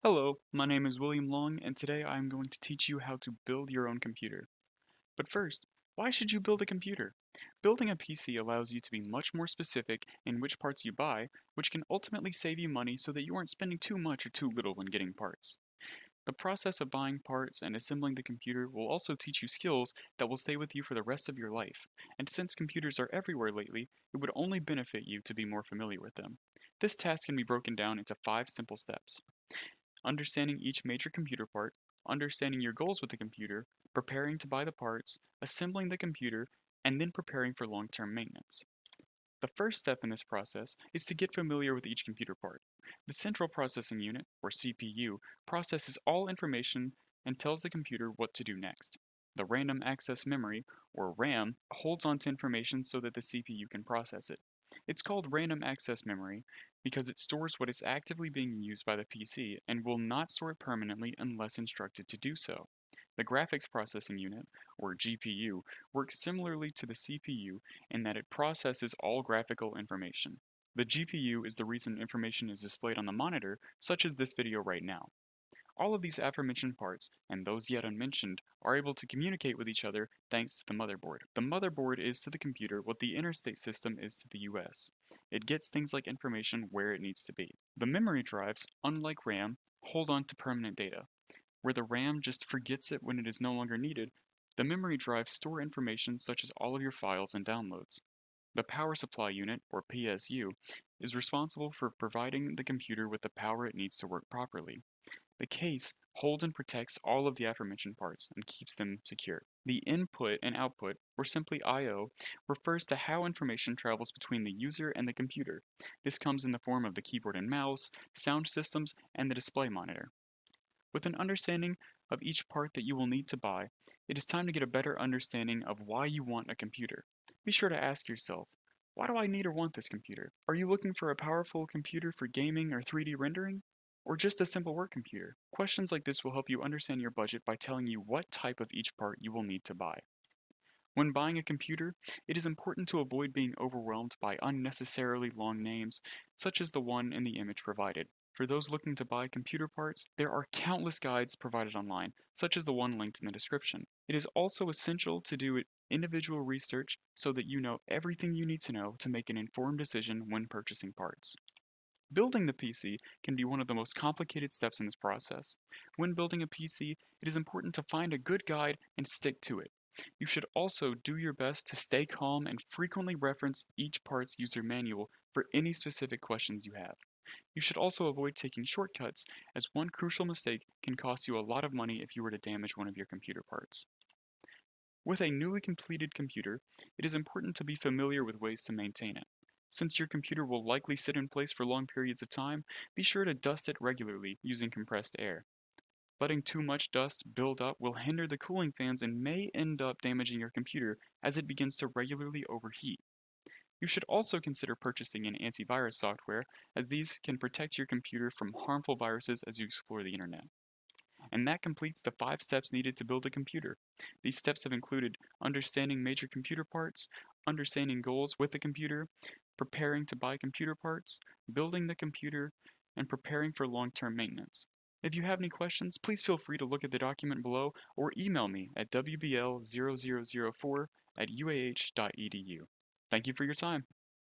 Hello, my name is William Long, and today I am going to teach you how to build your own computer. But first, why should you build a computer? Building a PC allows you to be much more specific in which parts you buy, which can ultimately save you money so that you aren't spending too much or too little when getting parts. The process of buying parts and assembling the computer will also teach you skills that will stay with you for the rest of your life, and since computers are everywhere lately, it would only benefit you to be more familiar with them. This task can be broken down into 5 simple steps. Understanding each major computer part, understanding your goals with the computer, preparing to buy the parts, assembling the computer, and then preparing for long-term maintenance. The first step in this process is to get familiar with each computer part. The Central Processing Unit, or CPU, processes all information and tells the computer what to do next. The Random Access Memory, or RAM, holds onto information so that the CPU can process it. It's called Random Access Memory because it stores what is actively being used by the PC and will not store it permanently unless instructed to do so. The Graphics Processing Unit, or GPU, works similarly to the CPU in that it processes all graphical information. The GPU is the reason information is displayed on the monitor, such as this video right now. All of these aforementioned parts, and those yet unmentioned, are able to communicate with each other thanks to the motherboard. The motherboard is to the computer what the interstate system is to the US. It gets things like information where it needs to be. The memory drives, unlike RAM, hold on to permanent data. Where the RAM just forgets it when it is no longer needed, the memory drives store information such as all of your files and downloads. The power supply unit, or PSU, is responsible for providing the computer with the power it needs to work properly. The case holds and protects all of the aforementioned parts and keeps them secure. The input and output, or simply I/O, refers to how information travels between the user and the computer. This comes in the form of the keyboard and mouse, sound systems, and the display monitor. With an understanding of each part that you will need to buy, it is time to get a better understanding of why you want a computer. Be sure to ask yourself, why do I need or want this computer? Are you looking for a powerful computer for gaming or 3D rendering? Or just a simple work computer? Questions like this will help you understand your budget by telling you what type of each part you will need to buy. When buying a computer, it is important to avoid being overwhelmed by unnecessarily long names, such as the one in the image provided. For those looking to buy computer parts, there are countless guides provided online, such as the one linked in the description. It is also essential to do individual research so that you know everything you need to know to make an informed decision when purchasing parts. Building the PC can be one of the most complicated steps in this process. When building a PC, it is important to find a good guide and stick to it. You should also do your best to stay calm and frequently reference each part's user manual for any specific questions you have. You should also avoid taking shortcuts, as one crucial mistake can cost you a lot of money if you were to damage one of your computer parts. With a newly completed computer, it is important to be familiar with ways to maintain it. Since your computer will likely sit in place for long periods of time, be sure to dust it regularly using compressed air. Letting too much dust build up will hinder the cooling fans and may end up damaging your computer as it begins to regularly overheat. You should also consider purchasing an antivirus software, as these can protect your computer from harmful viruses as you explore the internet. And that completes the 5 steps needed to build a computer. These steps have included understanding major computer parts, understanding goals with the computer, preparing to buy computer parts, building the computer, and preparing for long-term maintenance. If you have any questions, please feel free to look at the document below or email me at wbl0004@uah.edu. Thank you for your time.